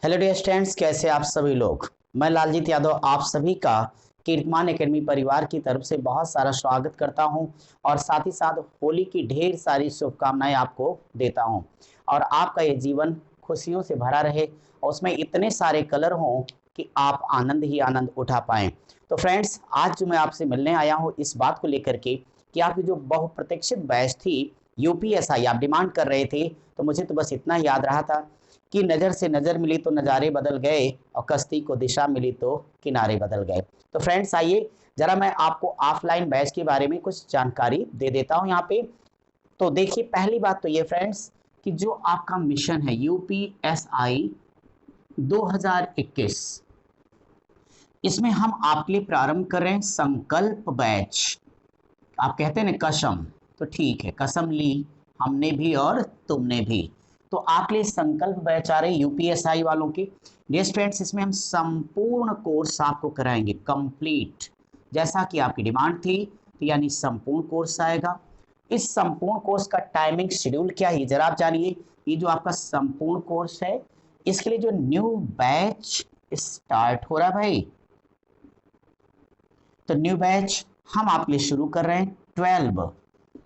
Hello dear students, कैसे आप सभी लोग। मैं लालजीत यादव आप सभी का कीर्तिमान एकेडमी परिवार की तरफ से बहुत सारा स्वागत करता हूं और साथ ही साथ होली की ढेर सारी शुभकामनाएं आपको देता हूं और आपका ये जीवन खुशियों से भरा रहे और उसमें इतने सारे कलर हों कि आप आनंद ही आनंद उठा पाएं। तो फ्रेंड्स, आज जो मैं आपसे मिलने आया हूँ इस बात को लेकर के कि आपकी जो बहुप्रतीक्षित बैच थी यूपीएसआई आप डिमांड कर रहे थे, तो मुझे तो बस इतना याद रहा था कि नज़र से नज़र मिली तो नज़ारे बदल गए और कश्ती को दिशा मिली तो किनारे बदल गए। तो फ्रेंड्स, आइए जरा मैं आपको ऑफलाइन बैच के बारे में कुछ जानकारी दे देता हूं यहाँ पे। तो देखिए, पहली बात तो ये फ्रेंड्स कि जो आपका मिशन है यूपीएसआई 2021, इसमें हम आपके लिए प्रारंभ कर रहे हैं संकल्प बैच। आप कहते हैं ना कसम, तो ठीक है, कसम ली हमने भी और तुमने भी। तो आपके लिए संकल्प बैच आ रहे यूपीएसआई वालों के। डियर फ्रेंड्स, इसमें हम संपूर्ण कोर्स आपको कराएंगे कंप्लीट, जैसा कि आपकी डिमांड थी। तो यानी संपूर्ण कोर्स आएगा। इस संपूर्ण कोर्स का टाइमिंग शेड्यूल क्या है जरा आप जानिए। ये जो आपका संपूर्ण कोर्स है, इसके लिए जो न्यू बैच स्टार्ट हो रहा है भाई, तो न्यू बैच हम आपके लिए शुरू कर रहे हैं 12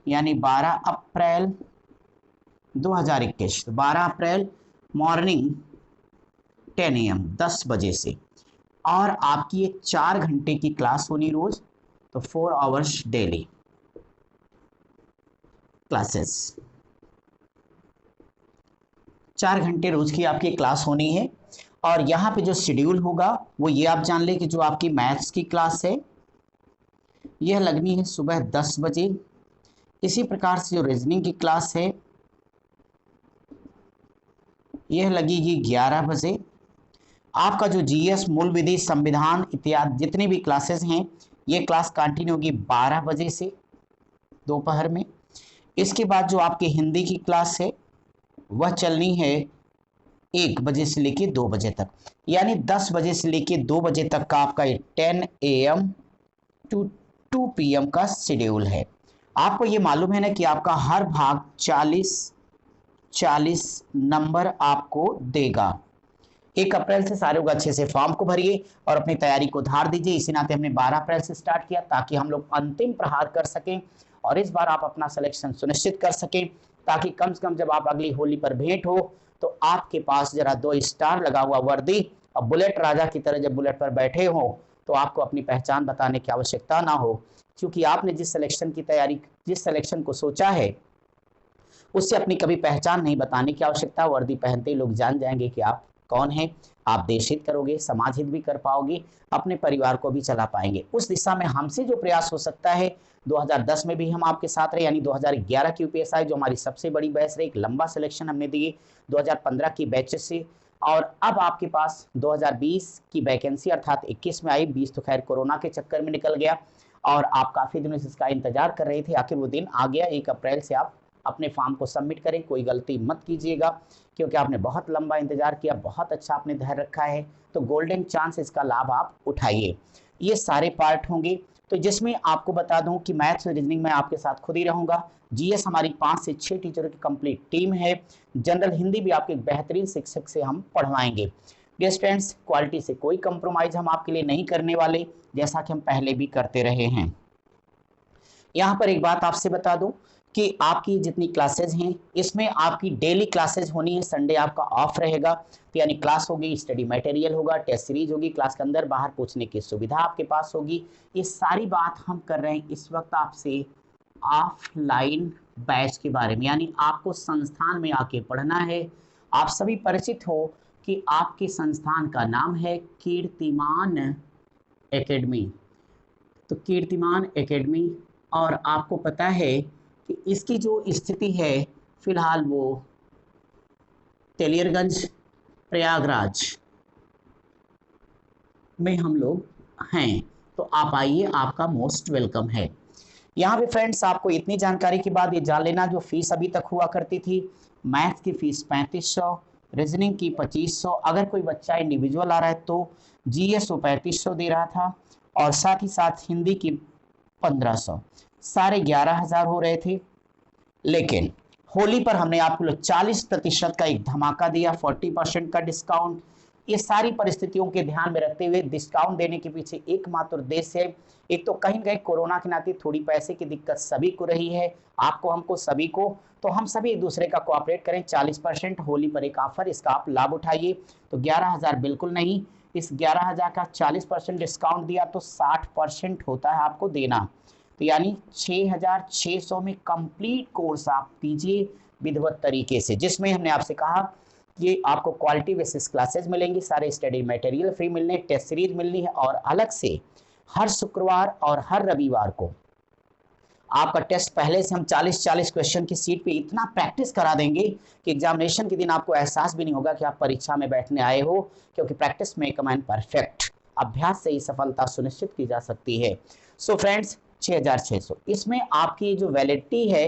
यानी 12 अप्रैल 2021, 12 अप्रैल मॉर्निंग 10 AM 10 बजे से। और आपकी एक 4 घंटे की क्लास होनी रोज, तो 4 आवर्स डेली क्लासेस, 4 घंटे रोज की आपकी क्लास होनी है। और यहाँ पे जो शेड्यूल होगा वो ये आप जान ले कि जो आपकी मैथ्स की क्लास है यह लगनी है सुबह 10 बजे। इसी प्रकार से जो रीजनिंग की क्लास है यह लगेगी 11 बजे। आपका जो जीएस, मूल विधि, संविधान इत्यादि जितनी भी क्लासेस हैं, ये क्लास कंटिन्यू होगी 12 बजे से दोपहर में। इसके बाद जो आपकी हिंदी की क्लास है वह चलनी है 1 बजे से लेकर 2 बजे तक, यानी 10 बजे से लेकर 2 बजे तक का आपका 10 AM टू 2 PM का शेड्यूल है। आपको ये मालूम है ना कि आपका हर भाग 40 नंबर आपको देगा। 1 अप्रैल से सारे लोग अच्छे से फॉर्म को भरिए और अपनी तैयारी को धार दीजिए। इसी नाते हमने 12 अप्रैल से स्टार्ट किया ताकि हम लोग अंतिम प्रहार कर सकें और इस बार आप अपना सिलेक्शन सुनिश्चित कर सकें, ताकि कम से कम जब आप अगली होली पर भेंट हो तो आपके पास जरा 2 स्टार लगा हुआ वर्दी और बुलेट राजा की तरह जब बुलेट पर बैठे हो तो आपको अपनी पहचान बताने की आवश्यकता ना हो, क्योंकि आपने जिस सिलेक्शन की तैयारी, जिस सिलेक्शन को सोचा है उससे अपनी कभी पहचान नहीं बताने की आवश्यकता। वर्दी पहनते ही लोग जान जाएंगे कि आप कौन है। आप देश हित करोगे, समाज हित भी कर पाओगे, अपने परिवार को भी चला पाएंगे। उस दिशा में हमसे जो प्रयास हो सकता है, 2010 में भी हम आपके साथ रहे, यानी 2011 की यूपीएसआई जो हमारी सबसे बड़ी बैच रही, एक लंबा सिलेक्शन हमने दिए 2015 की बैचेस से। और अब आपके पास 2020 की वैकेंसी अर्थात 21 में आई, 20 तो खैर कोरोना के चक्कर में निकल गया और आप काफी दिनों से इसका इंतजार कर रहे थे। आखिर वो दिन आ गया, 1 अप्रैल से आप अपने फॉर्म को सबमिट करें। कोई गलती मत कीजिएगा, क्योंकि आपने बहुत लंबा इंतजार किया, बहुत अच्छा आपने धैर्य रखा है, तो गोल्डन चांस, इसका लाभ आप उठाइए। ये सारे पार्ट होंगे, तो जिसमें आपको बता दूं कि मैथ्स और रीजनिंग में आपके साथ खुद ही रहूंगा। जीएस हमारी 5 से 6 टीचरों की कंप्लीट टीम है। जनरल हिंदी भी आपके बेहतरीन शिक्षक से हम पढ़वाएंगे। डियर स्टूडेंट्स, क्वालिटी से कोई कंप्रोमाइज हम आपके लिए नहीं करने वाले, जैसा कि हम पहले भी करते रहे हैं। यहाँ पर एक बात आपसे बता दूं कि आपकी जितनी क्लासेज हैं इसमें आपकी डेली क्लासेज होनी है, संडे आपका ऑफ रहेगा। तो यानी क्लास होगी, स्टडी मटेरियल होगा, टेस्ट सीरीज होगी, क्लास के अंदर बाहर पूछने की सुविधा आपके पास होगी। ये सारी बात हम कर रहे हैं इस वक्त आपसे ऑफलाइन बैच के बारे में, यानी आपको संस्थान में आके पढ़ना है। आप सभी परिचित हो कि आपके संस्थान का नाम है कीर्तिमान एकेडमी। तो कीर्तिमान एकेडमी, और आपको पता है कि इसकी जो स्थिति है फिलहाल वो तेलियरगंज प्रयागराज में हम लोग हैं। तो आप आइए, आपका मोस्ट वेलकम है। यहाँ पे फ्रेंड्स आपको इतनी जानकारी के बाद ये जान लेना, जो फीस अभी तक हुआ करती थी, मैथ की फीस 3500, रीजनिंग की 2500, अगर कोई बच्चा इंडिविजुअल आ रहा है तो जीएस वो 3500 दे रहा था, और साथ ही साथ हिंदी की 1500, सारे 11,000 हो रहे थे। लेकिन होली पर हमने आपको 40% का एक धमाका दिया, 40% का डिस्काउंट। ये सारी परिस्थितियों के ध्यान में रखते हुए डिस्काउंट देने के पीछे एकमात्र उद्देश्य है, एक तो कहीं न कहीं कोरोना के नाते थोड़ी पैसे की दिक्कत सभी को रही है, आपको, हमको, सभी को, तो हम सभी एक दूसरे का कोऑपरेट करें। 40% होली पर एक ऑफर, इसका आप लाभ उठाइए। तो 11,000 बिल्कुल नहीं, इस 11,000 का 40% डिस्काउंट दिया तो 60% होता है आपको देना। तो यानी 6,600 में कंप्लीट कोर्स आप कीजिए विधिवत तरीके से, जिसमें हमने आपसे कहा कि आपको क्वालिटी बेसिस क्लासेस मिलेंगी, सारे स्टडी मटेरियल फ्री मिलने, टेस्ट सीरीज मिलनी है, और अलग से हर शुक्रवार और हर रविवार को आपका टेस्ट पहले से हम 40-40 क्वेश्चन की सीट पे इतना प्रैक्टिस करा देंगे कि एग्जामिनेशन के दिन आपको एहसास भी नहीं होगा कि आप परीक्षा में बैठने आए हो, क्योंकि practice make a man perfect. अभ्यास से ही सफलता सुनिश्चित की जा सकती है। सो फ्रेंड्स, 6,600 इसमें आपकी जो वैलिडिटी है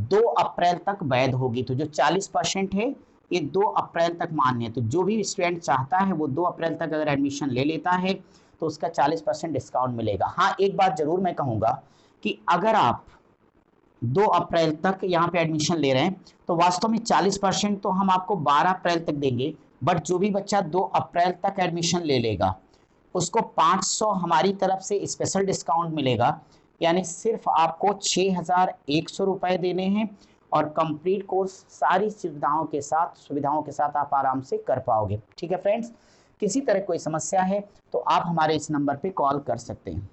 2 अप्रैल तक वैध होगी। तो जो 40% है ये 2 अप्रैल तक मान्य है। तो जो भी स्टूडेंट चाहता है वो 2 अप्रैल तक अगर एडमिशन ले लेता है तो उसका 40% डिस्काउंट मिलेगा। हाँ, एक बात जरूर मैं कहूँगा कि अगर आप 2 अप्रैल तक यहाँ पे एडमिशन ले रहे हैं तो वास्तव में 40% तो हम आपको 12 अप्रैल तक देंगे, बट जो भी बच्चा 2 अप्रैल तक एडमिशन ले लेगा उसको 500 हमारी तरफ से स्पेशल डिस्काउंट मिलेगा, यानी सिर्फ आपको 6,100 रुपये देने हैं और कंप्लीट कोर्स सारी सुविधाओं के साथ आप आराम से कर पाओगे। ठीक है फ्रेंड्स, किसी तरह कोई समस्या है तो आप हमारे इस नंबर पे कॉल कर सकते हैं।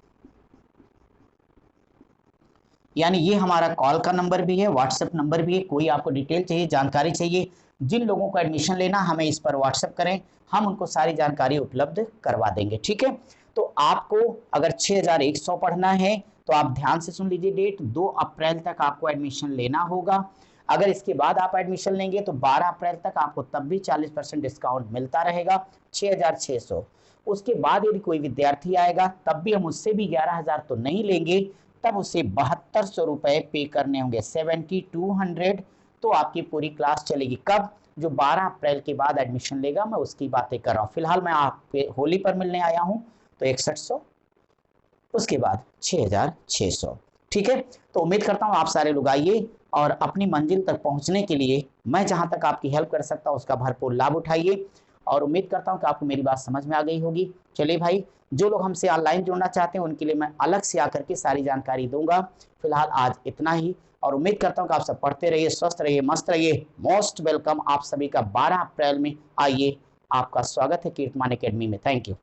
यानी ये हमारा कॉल का नंबर भी है, व्हाट्सएप नंबर भी है। कोई आपको डिटेल चाहिए, जानकारी चाहिए, जिन लोगों को एडमिशन लेना, हमें इस पर व्हाट्सएप करें, हम उनको सारी जानकारी उपलब्ध करवा देंगे। ठीक है, तो आपको अगर 6,100 पढ़ना है तो आप ध्यान से सुन लीजिए, डेट 2 अप्रैल तक आपको एडमिशन लेना होगा। अगर इसके बाद आप एडमिशन लेंगे तो 12 अप्रैल तक आपको तब भी 40% डिस्काउंट मिलता रहेगा, 6,600। उसके बाद यदि कोई विद्यार्थी आएगा तब भी हम उससे भी 11,000 तो नहीं लेंगे, तब उसे 7,200 रुपये पे करने होंगे, 7,200। तो आपकी पूरी क्लास चलेगी। कब? जो 12 अप्रैल के बाद एडमिशन लेगा, मैं उसकी बातें कर रहा हूँ। फिलहाल मैं आपके होली पर मिलने आया हूँ तो 6100, उसके बाद 6,600। ठीक है, तो उम्मीद करता हूँ आप सारे लोग आइए और अपनी मंजिल तक पहुँचने के लिए मैं जहाँ तक आपकी हेल्प कर सकता हूँ उसका भरपूर लाभ उठाइए, और उम्मीद करता हूँ कि आपको मेरी बात समझ में आ गई होगी। चलिए भाई, जो लोग हमसे ऑनलाइन जुड़ना चाहते हैं उनके लिए मैं अलग से आकर के सारी जानकारी दूंगा। फिलहाल आज इतना ही, और उम्मीद करता हूँ कि आप सब पढ़ते रहिए, स्वस्थ रहिए, मस्त रहिए। मोस्ट वेलकम आप सभी का 12 अप्रैल में। आइए, आपका स्वागत है कीर्तिमान एकेडमी में। Thank you.